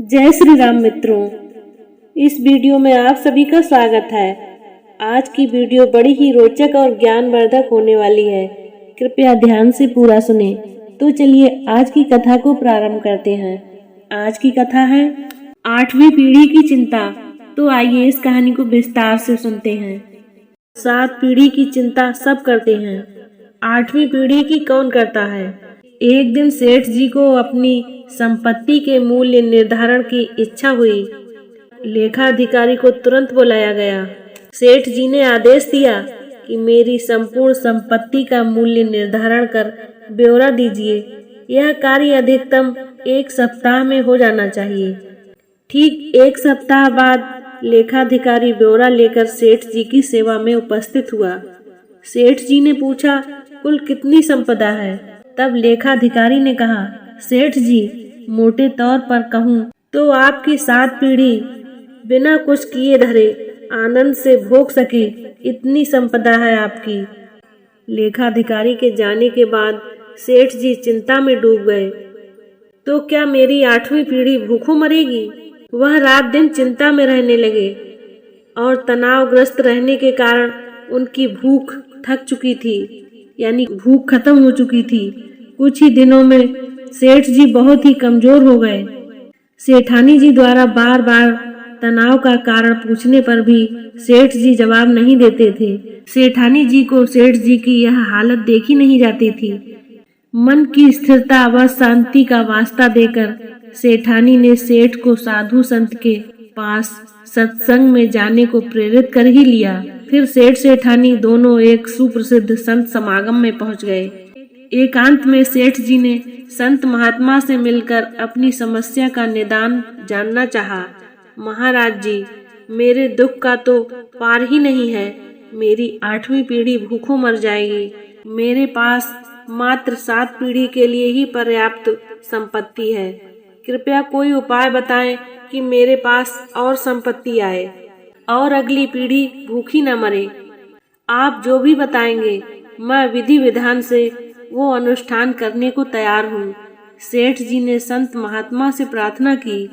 जय श्री राम मित्रों, इस वीडियो में आप सभी का स्वागत है। आज की वीडियो बड़ी ही रोचक और ज्ञानवर्धक होने वाली है। कृपया ध्यान से पूरा सुने। तो चलिए आज की कथा को प्रारंभ करते हैं। आज की कथा है 8वीं पीढ़ी की चिंता। तो आइए इस कहानी को विस्तार से सुनते हैं। 7 पीढ़ी की चिंता सब करते हैं, 8वीं पीढ़ी की कौन करता है। एक दिन सेठ जी को अपनी संपत्ति के मूल्य निर्धारण की इच्छा हुई। लेखाधिकारी को तुरंत बुलाया गया। सेठ जी ने आदेश दिया कि मेरी संपूर्ण संपत्ति का मूल्य निर्धारण कर ब्यौरा दीजिए। यह कार्य अधिकतम 1 सप्ताह में हो जाना चाहिए। ठीक 1 सप्ताह बाद लेखाधिकारी ब्यौरा लेकर सेठ जी की सेवा में उपस्थित हुआ। सेठ जी ने पूछा, कुल कितनी संपदा है। तब लेखाधिकारी ने कहा, सेठ जी, मोटे तौर पर कहूँ तो आपकी 7 पीढ़ी बिना कुछ किए धरे आनंद से भोग सके, इतनी संपदा है आपकी। लेखाधिकारी के जाने के बाद सेठ जी चिंता में डूब गए। तो क्या मेरी 8वीं पीढ़ी भूखों मरेगी। वह रात दिन चिंता में रहने लगे और तनावग्रस्त रहने के कारण उनकी भूख थक चुकी थी, यानी भूख खत्म हो चुकी थी। कुछ ही दिनों में सेठ जी बहुत ही कमजोर हो गए। सेठानी जी द्वारा बार बार तनाव का कारण पूछने पर भी सेठ जी जवाब नहीं देते थे। सेठानी जी को सेठ जी की यह हालत देखी नहीं जाती थी। मन की स्थिरता व शांति का वास्ता देकर सेठानी ने सेठ को साधु संत के पास सत्संग में जाने को प्रेरित कर ही लिया। फिर सेठ सेठानी दोनों एक सुप्रसिद्ध संत समागम में पहुंच गए। एकांत में सेठ जी ने संत महात्मा से मिलकर अपनी समस्या का निदान जानना चाहा। महाराज जी, मेरे दुख का तो पार ही नहीं है। मेरी 8वीं पीढ़ी भूखों मर जाएगी। मेरे पास मात्र 7 पीढ़ी के लिए ही पर्याप्त संपत्ति है। कृपया कोई उपाय बताएं कि मेरे पास और संपत्ति आए और अगली पीढ़ी भूखी न मरे। आप जो भी बताएंगे मैं विधि विधान से वो अनुष्ठान करने को तैयार हूँ। सेठ जी ने संत महात्मा से प्रार्थना की।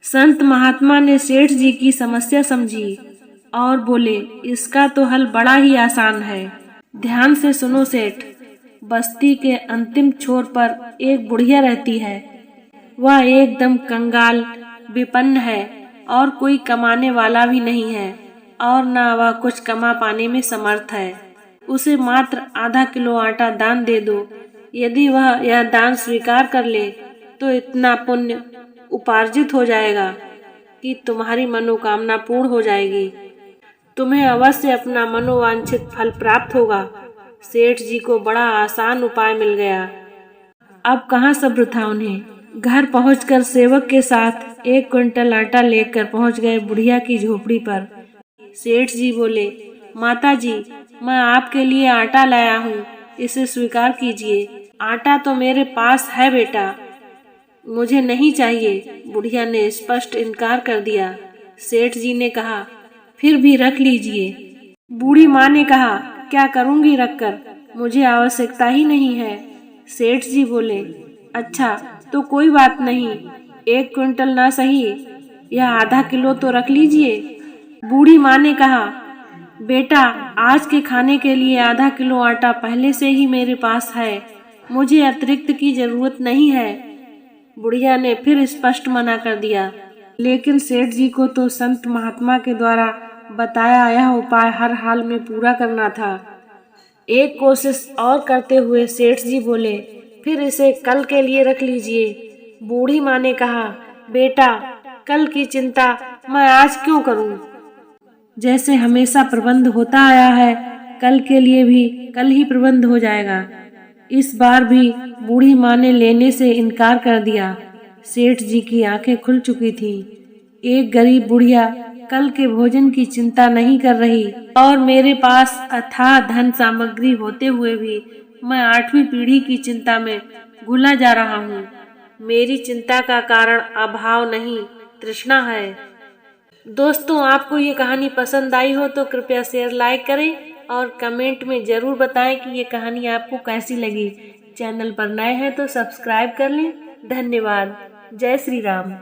संत महात्मा ने सेठ जी की समस्या समझी और बोले, इसका तो हल बड़ा ही आसान है। ध्यान से सुनो सेठ। बस्ती के अंतिम छोर पर एक बुढ़िया रहती है। वह एकदम कंगाल विपन्न है और कोई कमाने वाला भी नहीं है और न वह कुछ कमा पाने में समर्थ है। उसे मात्र आधा किलो आटा दान दे दो। यदि वह यह दान स्वीकार कर ले तो इतना पुण्य उपार्जित हो जाएगा कि तुम्हारी मनोकामना पूर्ण हो जाएगी। तुम्हें अवश्य अपना मनोवांछित फल प्राप्त होगा। सेठ जी को बड़ा आसान उपाय मिल गया। अब कहाँ सब्र था उन्हें। घर पहुंचकर सेवक के साथ 1 क्विंटल आटा लेकर पहुंच गए बुढ़िया की झोपड़ी पर। सेठ जी बोले, माता जी, मैं आपके लिए आटा लाया हूँ, इसे स्वीकार कीजिए। आटा तो मेरे पास है बेटा, मुझे नहीं चाहिए। बुढ़िया ने स्पष्ट इनकार कर दिया। सेठ जी ने कहा, फिर भी रख लीजिए। बूढ़ी माँ ने कहा, क्या करूँगी रखकर, मुझे आवश्यकता ही नहीं है। सेठ जी बोले, अच्छा तो कोई बात नहीं, 1 क्विंटल ना सही, यह आधा किलो तो रख लीजिए। बूढ़ी माँ ने कहा, बेटा, आज के खाने के लिए आधा किलो आटा पहले से ही मेरे पास है, मुझे अतिरिक्त की जरूरत नहीं है। बुढ़िया ने फिर स्पष्ट मना कर दिया। लेकिन सेठ जी को तो संत महात्मा के द्वारा बताया यह उपाय हर हाल में पूरा करना था। एक कोशिश और करते हुए सेठ जी बोले, फिर इसे कल के लिए रख लीजिए। बूढ़ी माँ ने कहा, बेटा, कल की चिंता मैं आज क्यों करूं। जैसे हमेशा प्रबंध होता आया है, कल के लिए भी कल ही प्रबंध हो जाएगा। इस बार भी बूढ़ी माँ ने लेने से इनकार कर दिया। सेठ जी की आंखें खुल चुकी थीं। एक गरीब बुढ़िया कल के भोजन की चिंता नहीं कर रही और मेरे पास अथाह धन सामग्री होते हुए भी मैं 8वीं पीढ़ी की चिंता में घुला जा रहा हूँ। मेरी चिंता का कारण अभाव नहीं, तृष्णा है। दोस्तों, आपको ये कहानी पसंद आई हो तो कृपया शेयर लाइक करें और कमेंट में जरूर बताएं कि ये कहानी आपको कैसी लगी। चैनल पर नए हैं तो सब्सक्राइब कर लें। धन्यवाद। जय श्री राम।